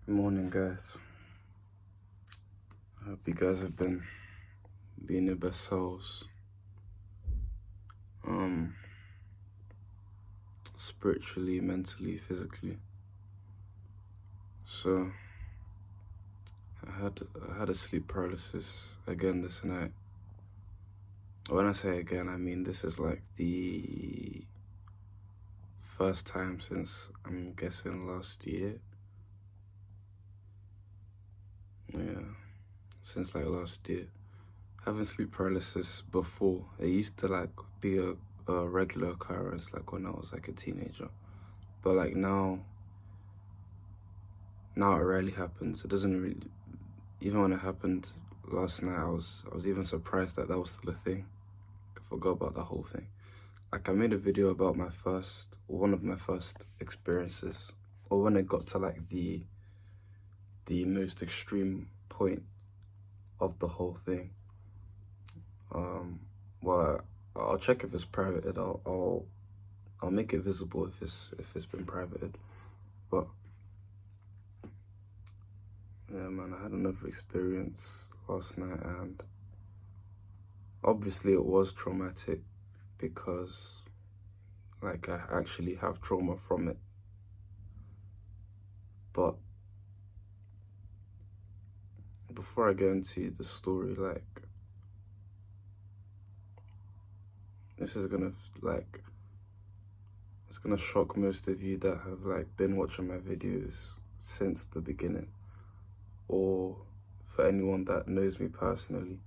Good morning, guys. I hope you guys have been being your best selves, um, spiritually, mentally, physically. So I had a sleep paralysis again this night. When I say again, I mean this is like the first time since I'm guessing last year. Yeah, since like last year. Having sleep paralysis before, it used to like be a regular occurrence like when I was like a teenager. But like now it rarely happens. It doesn't really, even when it happened last night, I was even surprised that was still a thing. I forgot about the whole thing. Like I made a video about one of my first experiences, or when it got to like the most extreme point of the whole thing. Well, I'll check if it's private. I'll make it visible if it's been privated. But yeah, man, I had another experience last night, and obviously it was traumatic because like I actually have trauma from it. But before I get into the story, like this is gonna like it's gonna shock most of you that have like been watching my videos since the beginning, or for anyone that knows me personally.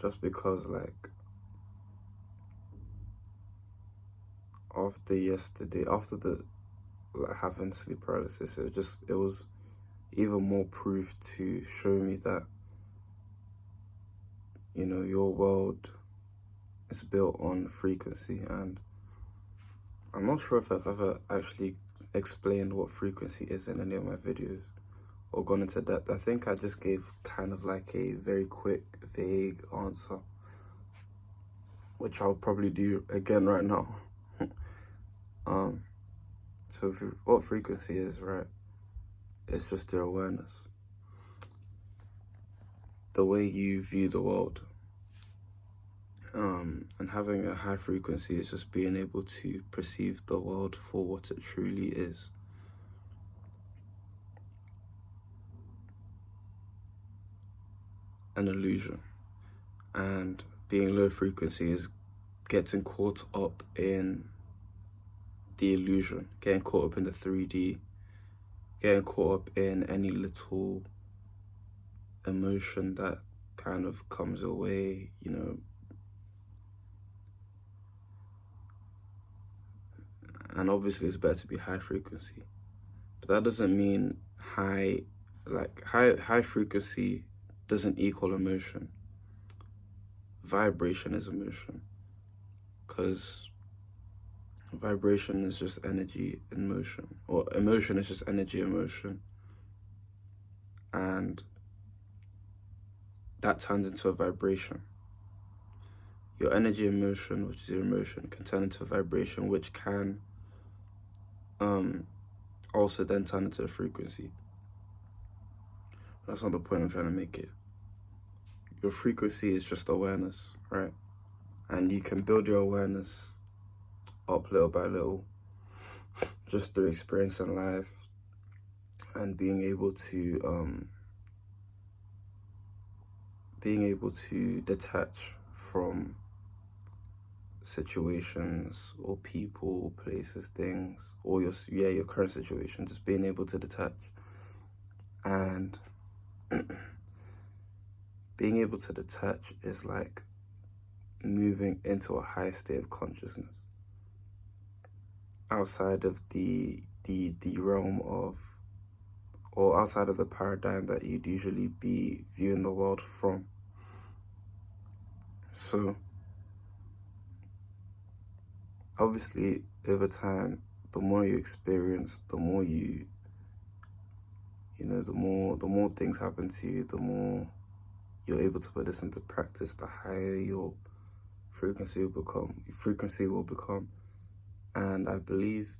Just because like after the like having sleep paralysis, it was even more proof to show me that, you know, your world is built on frequency. And I'm not sure if I've ever actually explained what frequency is in any of my videos or gone into depth. I think I just gave kind of like a very quick, vague answer, which I'll probably do again right now. So what frequency is, right? It's just your awareness, the way you view the world. And having a high frequency is just being able to perceive the world for what it truly is. An illusion. And being low frequency is getting caught up in the illusion, getting caught up in the 3D, getting caught up in any little emotion that kind of comes your way, you know. And obviously it's better to be high frequency, but that doesn't mean high frequency doesn't equal emotion. Vibration is emotion, because vibration is just energy in motion, or emotion is just energy in motion, and that turns into a vibration. Your energy in motion, which is your emotion, can turn into a vibration, which can also then turn into a frequency. That's not the point I'm trying to make it. Your frequency is just awareness, right? And you can build your awareness up little by little, just through experiencing life and being able to detach from situations or people, places, things, or your current situation. Just being able to detach, and being able to detach is like moving into a high state of consciousness outside of the realm of, or outside of the paradigm that you'd usually be viewing the world from. So obviously over time, the more you experience, the more the more things happen to you, the more you're able to put this into practice, the higher your frequency will become. And I believe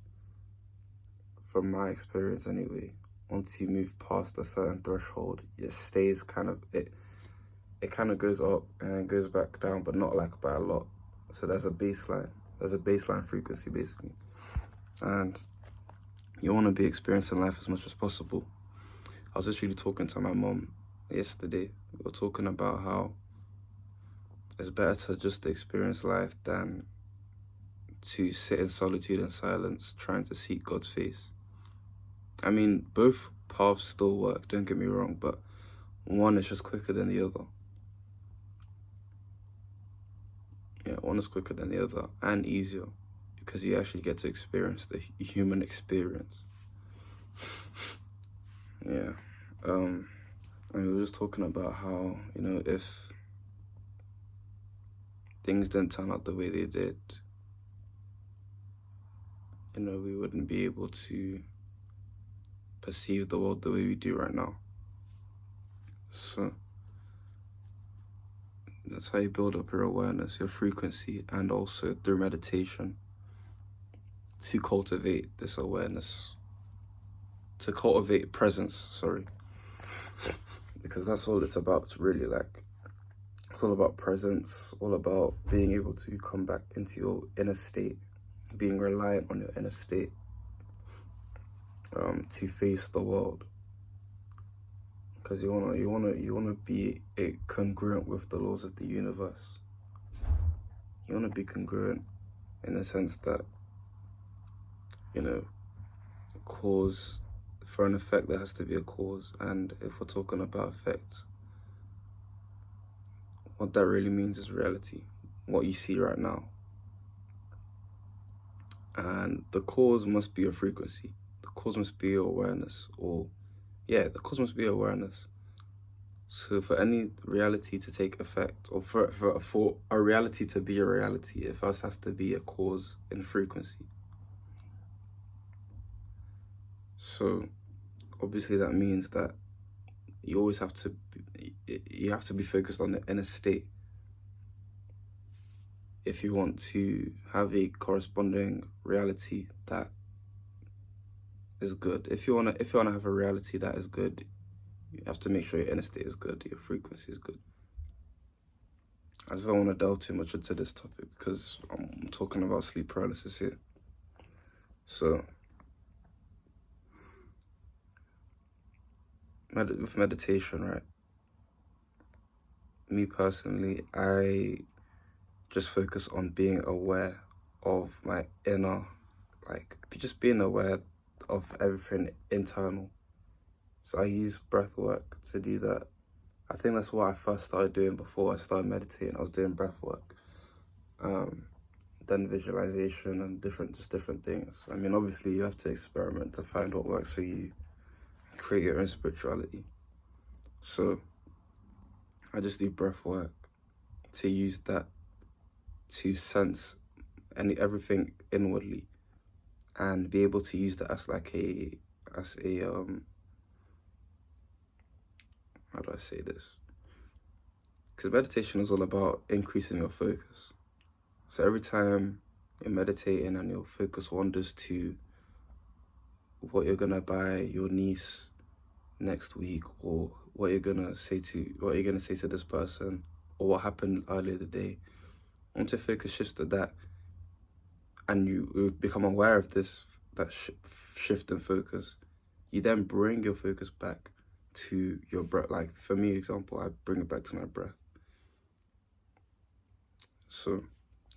from my experience anyway, once you move past a certain threshold, it stays it kind of goes up and then goes back down, but not like by a lot. So there's a baseline frequency basically. And you want to be experiencing life as much as possible. I was just really talking to my mom yesterday. We were talking about how it's better to just experience life than to sit in solitude and silence trying to seek God's face. I mean, both paths still work, don't get me wrong, but one is just quicker than the other. Yeah, one is quicker than the other and easier because you actually get to experience the human experience. Yeah. And we were just talking about how, if things didn't turn out the way they did, we wouldn't be able to perceive the world the way we do right now. So that's how you build up your awareness, your frequency, and also through meditation to cultivate this awareness, to cultivate presence, because that's all it's about, really. Like, it's all about presence, all about being able to come back into your inner state, being reliant on your inner state, to face the world. Because you wanna be congruent with the laws of the universe. You wanna be congruent in the sense that, cause for an effect, there has to be a cause. And if we're talking about effects, what that really means is reality, what you see right now. And the cause must be a frequency. The cause must be awareness, the cause must be awareness. So for any reality to take effect, or for a reality to be a reality, it first has to be a cause in frequency. So obviously that means that you always have to be focused on the inner state if you want to have a corresponding reality that is good. If you wanna have a reality that is good, you have to make sure your inner state is good, your frequency is good. I just don't want to delve too much into this topic because I'm talking about sleep paralysis here. So with meditation, right? Me personally, I just focus on being aware of my inner, just being aware of everything internal. So I use breath work to do that. I think that's what I first started doing before I started meditating. I was doing breath work, then visualization and different things. I mean, obviously you have to experiment to find what works for you, create your own spirituality. So I just do breath work to use that to sense everything inwardly and be able to use that as how do I say this? Because meditation is all about increasing your focus. So every time you're meditating and your focus wanders to what you're gonna buy your niece next week, or what you're gonna say to this person, or what happened earlier today, once your focus shifts to that, and you become aware of that shift in focus, you then bring your focus back to your breath. Like for me, example, I bring it back to my breath. So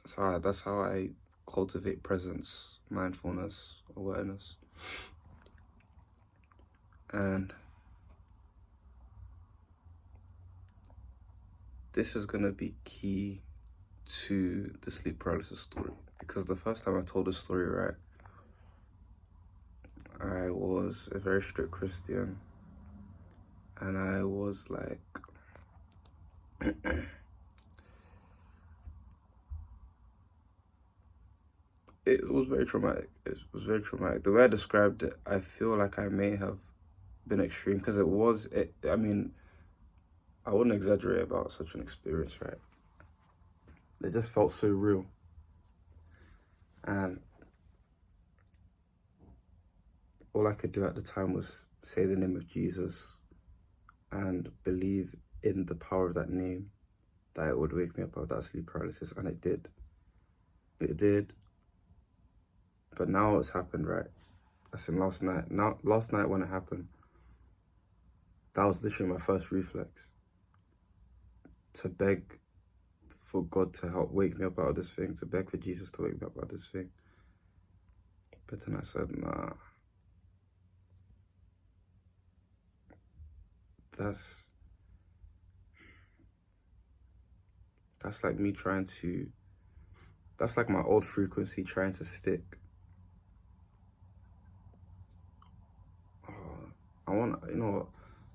that's how I cultivate presence, mindfulness, awareness. And this is gonna be key to the sleep paralysis story, because the first time I told the story, right, I was a very strict Christian, and I was like, it was very traumatic. It was very traumatic. The way I described it, I feel like I may have been extreme, because I mean, I wouldn't exaggerate about such an experience, right? It just felt so real. And all I could do at the time was say the name of Jesus and believe in the power of that name, that it would wake me up out of that sleep paralysis, and it did. It did. But now it's happened, right? That's in last night. Now, last night when it happened, that was literally my first reflex. To beg for God to help wake me up out of this thing, to beg for Jesus to wake me up out of this thing. But then I said, nah. That's like me trying to, that's like my old frequency trying to stick.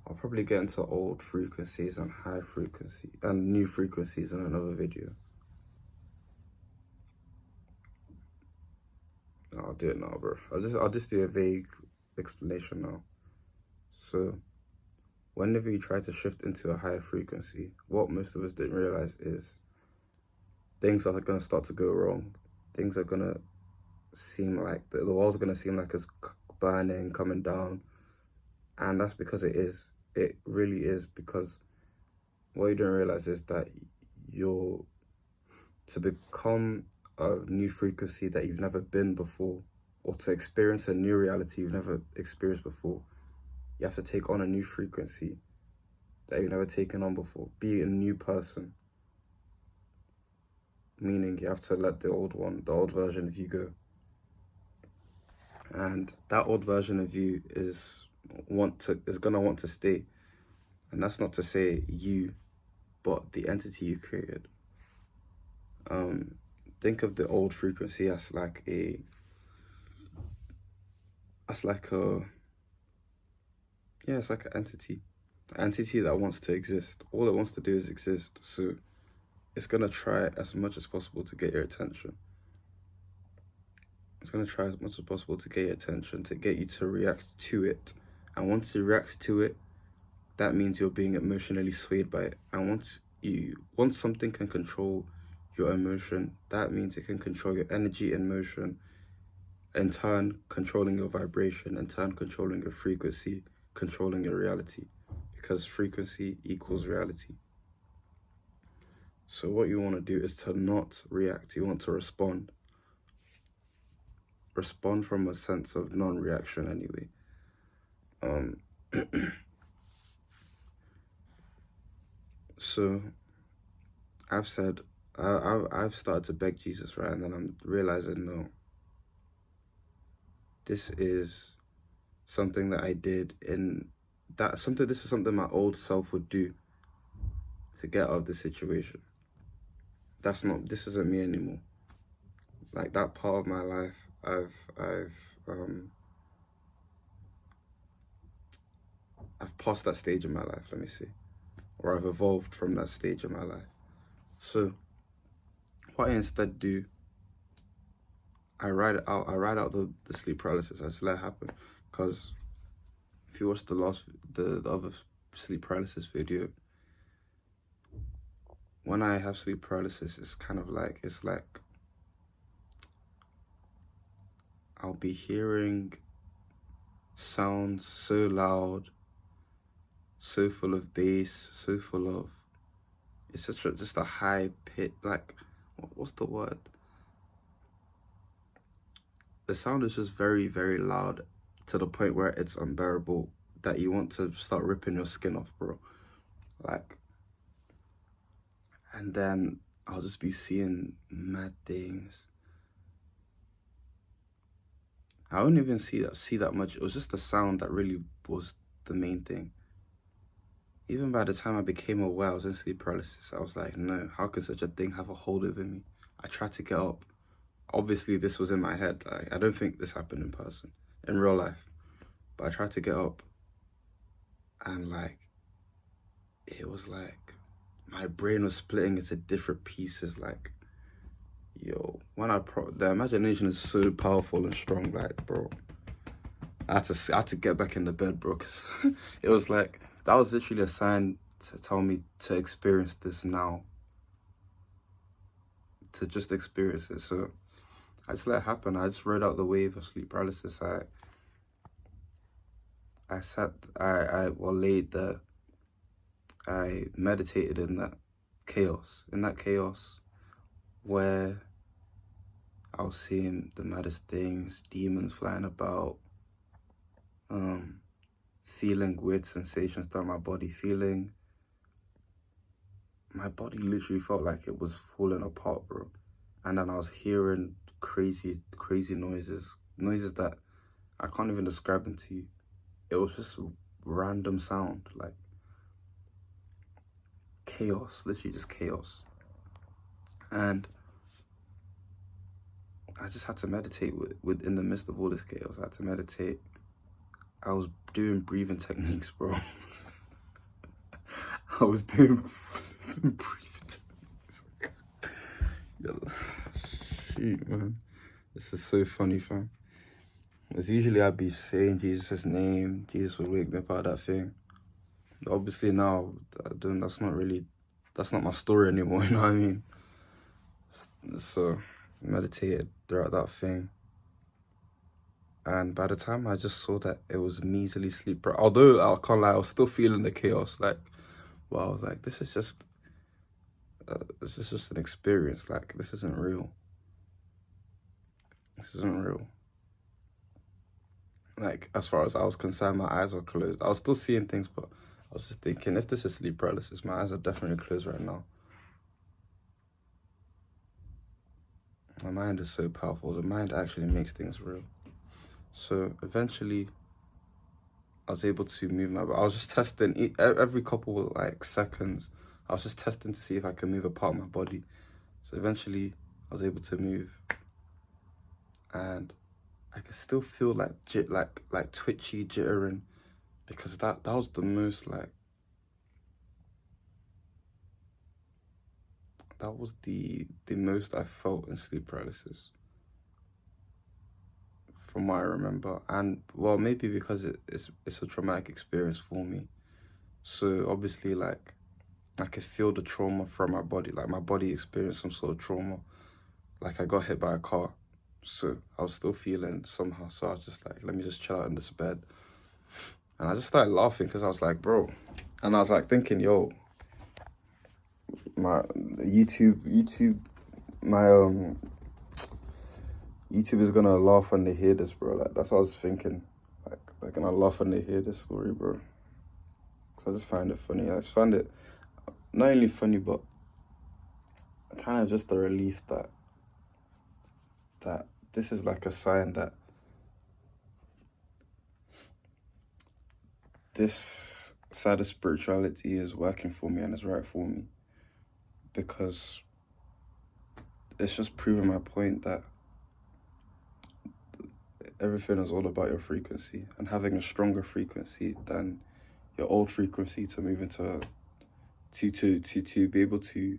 I'll probably get into old frequencies and high frequency and new frequencies in another video. No, I'll do it now, bro. I'll just do a vague explanation now. So, whenever you try to shift into a higher frequency, what most of us didn't realize is things are gonna start to go wrong. Things are gonna seem like the world's gonna seem like it's burning, coming down, and that's because it is. It really is, because what you don't realize is that to become a new frequency that you've never been before, or to experience a new reality you've never experienced before, you have to take on a new frequency that you've never taken on before. Be a new person. Meaning you have to let the old version of you go. And that old version of you is gonna want to stay. And that's not to say you, but the entity you created. Think of the old frequency as like an entity. An entity that wants to exist. All it wants to do is exist. So it's gonna try as much as possible to get your attention. It's gonna try as much as possible to get your attention, to get you to react to it. And once you react to it, that means you're being emotionally swayed by it. And once something can control your emotion, that means it can control your energy and motion, in turn controlling your vibration, in turn controlling your frequency, controlling your reality, because frequency equals reality. So what you want to do is to not react. You want to respond from a sense of non-reaction anyway. So I've said, I've started to beg Jesus, right? And then I'm realizing, no, this is something that I did this is something my old self would do to get out of the situation. This isn't me anymore. Like, that part of my life, I've passed that stage in my life, let me see. Or I've evolved from that stage in my life. So what I instead do, I ride out the sleep paralysis. I just let it happen. Because if you watch the other sleep paralysis video, when I have sleep paralysis, it's like I'll be hearing sounds so loud, so full of bass, so full of, it's just a high pitch, like, what's the word? The sound is just very, very loud, to the point where it's unbearable, that you want to start ripping your skin off, bro. Like, and then I'll just be seeing mad things. I wouldn't even see that much. It was just the sound that really was the main thing. Even by the time I became aware I was in sleep paralysis, I was like, no, how could such a thing have a hold over me? I tried to get up. Obviously, this was in my head. Like, I don't think this happened in person, in real life. But I tried to get up, and like, it was like my brain was splitting into different pieces. Like, yo, the imagination is so powerful and strong. Like, bro, I had to get back in the bed, bro, because it was like, that was literally a sign to tell me to experience this now. To just experience it. So I just let it happen. I just rode out the wave of sleep paralysis. I laid there. I meditated in that chaos, where I was seeing the maddest things, demons flying about, feeling weird sensations down my body, my body literally felt like it was falling apart, bro. And then I was hearing crazy noises that I can't even describe them to you. It was just random sound, like chaos, literally just chaos. And I just had to meditate in the midst of all this chaos. I had to meditate. I was doing breathing techniques, bro. I was doing breathing techniques. Shoot, man. This is so funny, fam. Because usually I'd be saying Jesus' name. Jesus would wake me up out of that thing. But obviously now, that's not my story anymore, you know what I mean? So, meditated throughout that thing. And by the time I just saw that it was measly sleep, although I can't lie, I was still feeling the chaos. Like, well, I was like, this is just an experience. Like, this isn't real. This isn't real. Like, as far as I was concerned, my eyes were closed. I was still seeing things, but I was just thinking, if this is sleep paralysis, my eyes are definitely closed right now. My mind is so powerful. The mind actually makes things real. So eventually, I was able to move my body. I was just testing every couple like seconds. I was just testing to see if I could move a part of my body. So eventually, I was able to move, and I could still feel like twitchy, jittering, because that was the most like. That was the most I felt in sleep paralysis, from what I remember. And well, maybe because it's a traumatic experience for me. So obviously, like, I could feel the trauma from my body. Like, my body experienced some sort of trauma. Like, I got hit by a car. So I was still feeling somehow. So I was just like, let me just chill out in this bed. And I just started laughing because I was like, bro. And I was like thinking, yo, my YouTube is gonna laugh when they hear this, bro. Like, that's what I was thinking. Like, they're gonna laugh when they hear this story, bro. So I just find it funny. I just find it not only funny, but kind of just a relief that this is like a sign that this side of spirituality is working for me and is right for me. Because it's just proving my point that everything is all about your frequency, and having a stronger frequency than your old frequency to move into to be able to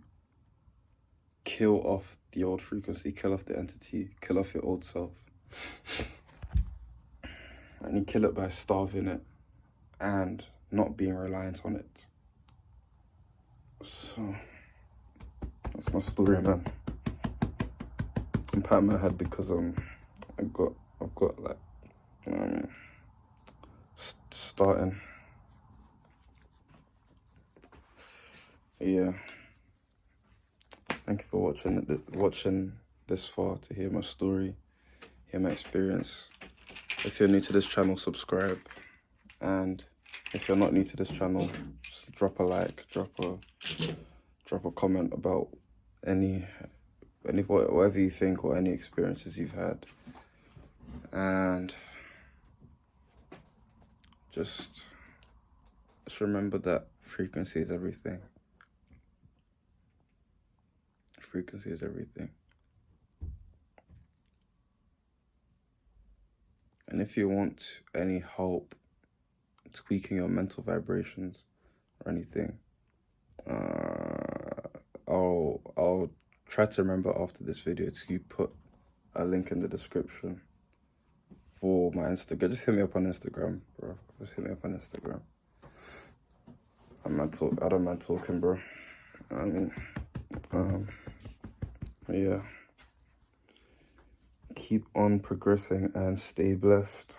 kill off the old frequency, kill off the entity, kill off your old self. And you kill it by starving it and not being reliant on it. So that's my story, man. I'm patting my head because I've got like starting. Yeah. Thank you for watching this far to hear my story, hear my experience. If you're new to this channel, subscribe. And if you're not new to this channel, just drop a like, drop a comment about whatever you think or any experiences you've had. And just remember that frequency is everything. Frequency is everything. And if you want any help tweaking your mental vibrations or anything, I'll try to remember after this video to put a link in the description for my Instagram. Just hit me up on Instagram, bro. Just hit me up on Instagram. I don't mind talking, bro. I mean, yeah. Keep on progressing and stay blessed.